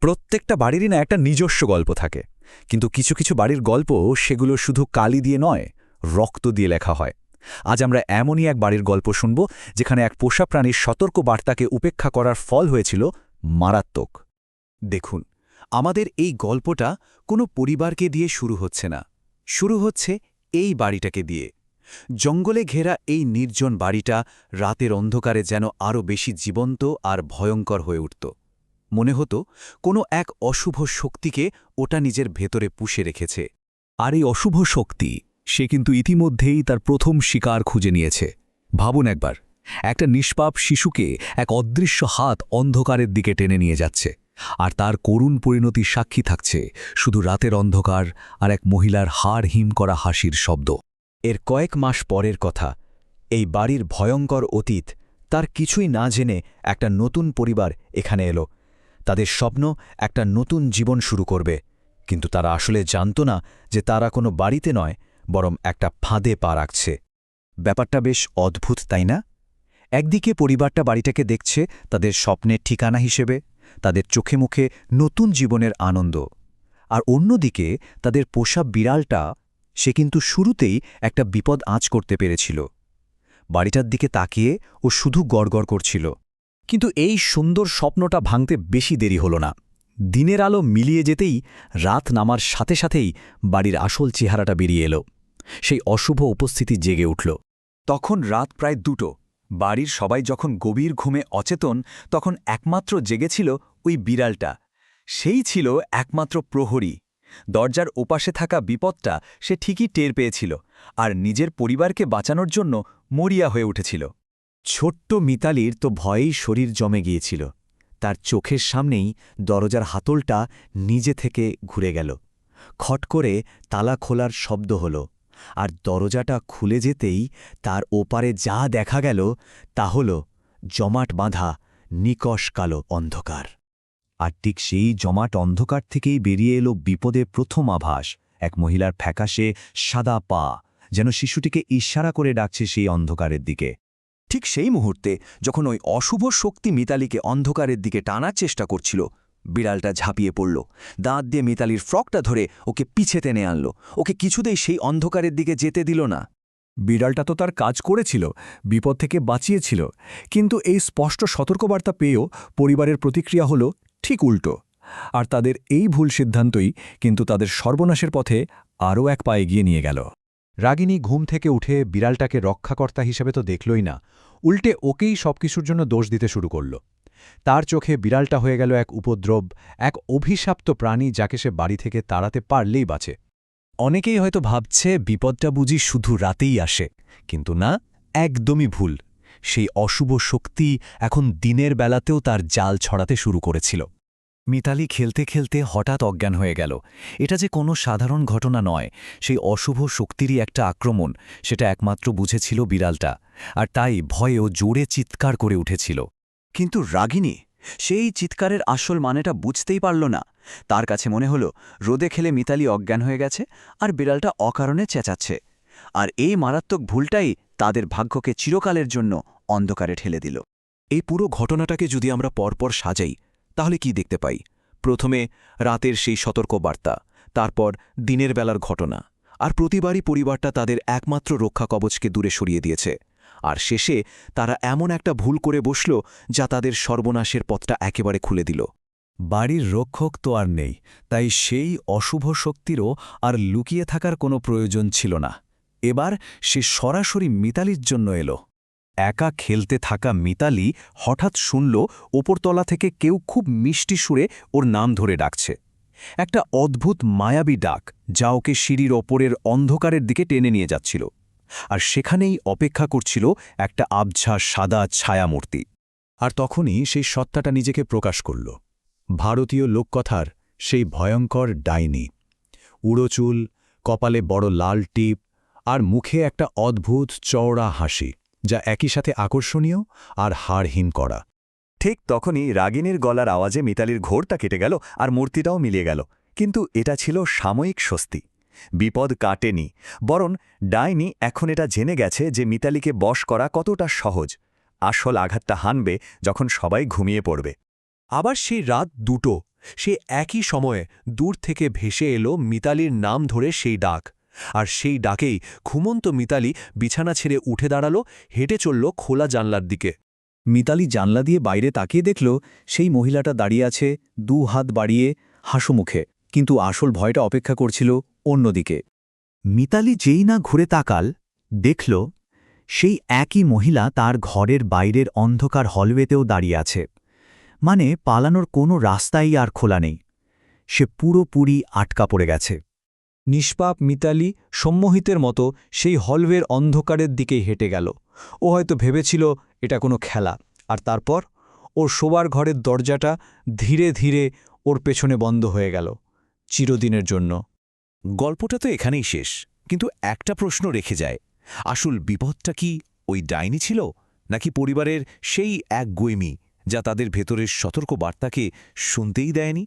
প্রত্যেকটা বাড়িরই না একটা নিজস্ব গল্প থাকে, কিন্তু কিছু কিছু বাড়ির গল্প সেগুলো শুধু কালি দিয়ে নয়, রক্ত দিয়ে লেখা হয়। আজ আমরা এমনই এক বাড়ির গল্প শুনব যেখানে এক পোষা প্রাণীর সতর্ক বার্তাকে উপেক্ষা করার ফল হয়েছিল মারাত্মক। দেখুন, আমাদের এই গল্পটা কোনো পরিবারকে দিয়ে শুরু হচ্ছে না, শুরু হচ্ছে এই বাড়িটাকে দিয়ে। জঙ্গলে ঘেরা এই নির্জন বাড়িটা রাতের অন্ধকারে যেন আরও বেশি জীবন্ত আর ভয়ঙ্কর হয়ে উঠত। মনে হতো কোনো এক অশুভ শক্তিকে ওটা নিজের ভেতরে পুষে রেখেছে। আর এই অশুভ শক্তি সে কিন্তু ইতিমধ্যেই তার প্রথম শিকার খুঁজে নিয়েছে। ভাবুন একবার, একটা নিষ্পাপ শিশুকে এক অদৃশ্য হাত অন্ধকারের দিকে টেনে নিয়ে যাচ্ছে, আর তার করুণ পরিণতির সাক্ষী থাকছে শুধু রাতের অন্ধকার আর এক মহিলার হাড় হিম করা হাসির শব্দ। এর কয়েক মাস পরের কথা, এই বাড়ির ভয়ঙ্কর অতীত, তার কিছুই না জেনে একটা নতুন পরিবার এখানে এলো। তাদের স্বপ্ন একটা নতুন জীবন শুরু করবে, কিন্তু তারা আসলে জানত না যে তারা কোনো বাড়িতে নয়, বরং একটা ফাঁদে পা রাখছে। ব্যাপারটা বেশ অদ্ভুত, তাই না? একদিকে পরিবারটা বাড়িটাকে দেখছে তাদের স্বপ্নের ঠিকানা হিসেবে, তাদের চোখে মুখে নতুন জীবনের আনন্দ, আর অন্যদিকে তাদের পোষা বিড়ালটা, সে কিন্তু শুরুতেই একটা বিপদ আঁচ করতে পেরেছিল। বাড়িটার দিকে তাকিয়ে ও শুধু গড়গড় করছিল। কিন্তু এই সুন্দর স্বপ্নটা ভাঙতে বেশি দেরি হল না। দিনের আলো মিলিয়ে যেতেই, রাত নামার সাথে সাথেই বাড়ির আসল চেহারাটা বেরিয়ে এলো। সেই অশুভ উপস্থিতি জেগে উঠল। তখন রাত প্রায় 2টো। বাড়ির সবাই যখন গভীর ঘুমে অচেতন, তখন একমাত্র জেগেছিল ওই বিড়ালটা। সেই ছিল একমাত্র প্রহরী। দরজার ওপাশে থাকা বিপদটা সে ঠিকই টের পেয়েছিল, আর নিজের পরিবারকে বাঁচানোর জন্য মরিয়া হয়ে উঠেছিল। ছোট্ট মিতালির তো ভয়েই শরীর জমে গিয়েছিল। তার চোখের সামনেই দরজার হাতলটা নিজে থেকে ঘুরে গেল। খট করে তালা খোলার শব্দ হল, আর দরজাটা খুলে যেতেই তার ওপারে যা দেখা গেল তা হল জমাট বাঁধা নিকষ কালো অন্ধকার। আর ঠিক সেই জমাট অন্ধকার থেকেই বেরিয়ে এলো বিপদের প্রথম আভাস, এক মহিলার ফ্যাকাশে সাদা পা, যেন শিশুটিকে ইশারা করে ডাকছে সেই অন্ধকারের দিকে। ঠিক সেই মুহূর্তে যখন ওই অশুভ শক্তি মিতালিকে অন্ধকারের দিকে টানার চেষ্টা করছিল, বিড়ালটা ঝাঁপিয়ে পড়ল, দাঁত দিয়ে মিতালির ফ্রকটা ধরে ওকে পিছে টেনে আনল। ওকে কিছুতেই সেই অন্ধকারের দিকে যেতে দিল না। বিড়ালটা তো তার কাজ করেছিল, বিপদ থেকে বাঁচিয়েছিল, কিন্তু এই স্পষ্ট সতর্কবার্তা পেয়েও পরিবারের প্রতিক্রিয়া হল ঠিক উল্টো। আর তাদের এই ভুল সিদ্ধান্তই কিন্তু তাদের সর্বনাশের পথে আরও এক পা এগিয়ে নিয়ে গেল। রাগিনী ঘুম থেকে উঠে বিড়ালটাকে রক্ষাকর্তা হিসেবে তো দেখলই না, উল্টে ওকেই সবকিছুর জন্য দোষ দিতে শুরু করল। তার চোখে বিড়ালটা হয়ে গেল এক উপদ্রব, এক অভিশাপ্ত প্রাণী যাকে সে বাড়ি থেকে তাড়াতে পারলেই বাঁচে। অনেকেই হয়তো ভাবছে বিপদটা বুঝি শুধু রাতেই আসে, কিন্তু না, একদমই ভুল। সেই অশুভ শক্তি এখন দিনের বেলাতেও তার জাল ছড়াতে শুরু করেছিল। মিতালি খেলতে খেলতে হঠাৎ অজ্ঞান হয়ে গেল। এটা যে কোনো সাধারণ ঘটনা নয়, সেই অশুভ শক্তিরই একটা আক্রমণ, সেটা একমাত্র বুঝেছিল বিড়ালটা, আর তাই ভয়েও জোরে চিৎকার করে উঠেছিল। কিন্তু রাগিনী সেই চিৎকারের আসল মানেটা বুঝতেই পারল না। তার কাছে মনে হলো রোদে খেলে মিতালি অজ্ঞান হয়ে গেছে, আর বিড়ালটা অকারণে চেঁচাচ্ছে। আর এই মারাত্মক ভুলটাই তাদের ভাগ্যকে চিরকালের জন্য অন্ধকারে ঠেলে দিল। এই পুরো ঘটনাটাকে যদি আমরা পরপর সাজাই, তাহলে কি দেখতে পাই? প্রথমে রাতের সেই সতর্কবার্তা, তারপর দিনের বেলার ঘটনা, আর প্রতিবারই পরিবারটা তাদের একমাত্র রক্ষা কবচকে দূরে সরিয়ে দিয়েছে। আর শেষে তারা এমন একটা ভুল করে বসল যা তাদের সর্বনাশের পথটা একেবারে খুলে দিল। বাড়ির রক্ষক তো আর নেই, তাই সেই অশুভ শক্তিরও আর লুকিয়ে থাকার কোনো প্রয়োজন ছিল না। এবার সে সরাসরি মিতালির জন্য এলো। একা খেলতে থাকা মিতালি হঠাৎ শুনল ওপরতলা থেকে কেউ খুব মিষ্টি সুরে ওর নাম ধরে ডাকছে। একটা অদ্ভুত মায়াবী ডাক, যা ওকে সিঁড়ির ওপরের অন্ধকারের দিকে টেনে নিয়ে যাচ্ছিল। আর সেখানেই অপেক্ষা করছিল একটা আবঝা সাদা ছায়ামূর্তি। আর তখনই সেই সত্তাটা নিজেকে প্রকাশ করল, ভারতীয় লোককথার সেই ভয়ঙ্কর ডাইনি। উড়ো চুল, কপালে বড় লাল টিপ, আর মুখে একটা অদ্ভুত চওড়া হাসি, যা একই সাথে আকর্ষণীয় আর হাড়হীন করা। ঠিক তখনই রাগিনীর গলার আওয়াজে মিতালির ঘোরটা কেটে গেল, আর মূর্তিটাও মিলিয়ে গেল। কিন্তু এটা ছিল সাময়িক স্বস্তি। বিপদ কাটেনি, বরং ডাইনি এখন এটা জেনে গেছে যে মিতালিকে বশ করা কতটা সহজ। আসল আঘাতটা হানবে যখন সবাই ঘুমিয়ে পড়বে। আবার সেই রাত 2টো, সে একই সময়ে দূর থেকে ভেসে এলো মিতালির নাম ধরে সেই ডাক, আর সেই ডাকেই ঘুমন্ত মিতালি বিছানা ছেড়ে উঠে দাঁড়ালো, হেঁটে চলল খোলা জানলার দিকে। মিতালি জানলা দিয়ে বাইরে তাকিয়ে দেখল সেই মহিলাটা দাঁড়িয়ে আছে 2 হাত বাড়িয়ে হাসুমুখে, কিন্তু আসল ভয়টা অপেক্ষা করছিল অন্যদিকে। মিতালি যেই না ঘুরে তাকাল, দেখল সেই একই মহিলা তার ঘরের বাইরের অন্ধকার হলওয়েতেও দাঁড়িয়ে আছে। মানে পালানোর কোনো রাস্তাই আর খোলা নেই, সে পুরোপুরি আটকা পড়ে গেছে। নিষ্পাপ মিতালি সম্মোহিতের মতো সেই হলওয়ের অন্ধকারের দিকেই হেঁটে গেল। ও হয়তো ভেবেছিল এটা কোনো খেলা, আর তারপর ওর শোবার ঘরের দরজাটা ধীরে ধীরে ওর পেছনে বন্ধ হয়ে গেল, চিরদিনের জন্য। গল্পটা তো এখানেই শেষ, কিন্তু একটা প্রশ্ন রেখে যায়, আসল বিপদটা কি ওই ডাইনি ছিল, নাকি পরিবারের সেই এক গৈমি যা তাদের ভেতরের সতর্ক বার্তাকে শুনতেই দেয়নি?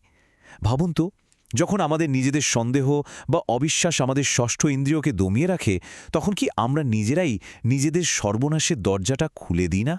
ভাবুন তো, যখন আমাদের নিজেদের সন্দেহ বা অবিশ্বাস আমাদের ষষ্ঠ ইন্দ্রিয়কে দমিয়ে রাখে, তখন কি আমরা নিজেরাই নিজেদের সর্বনাশের দরজাটা খুলে দিই না?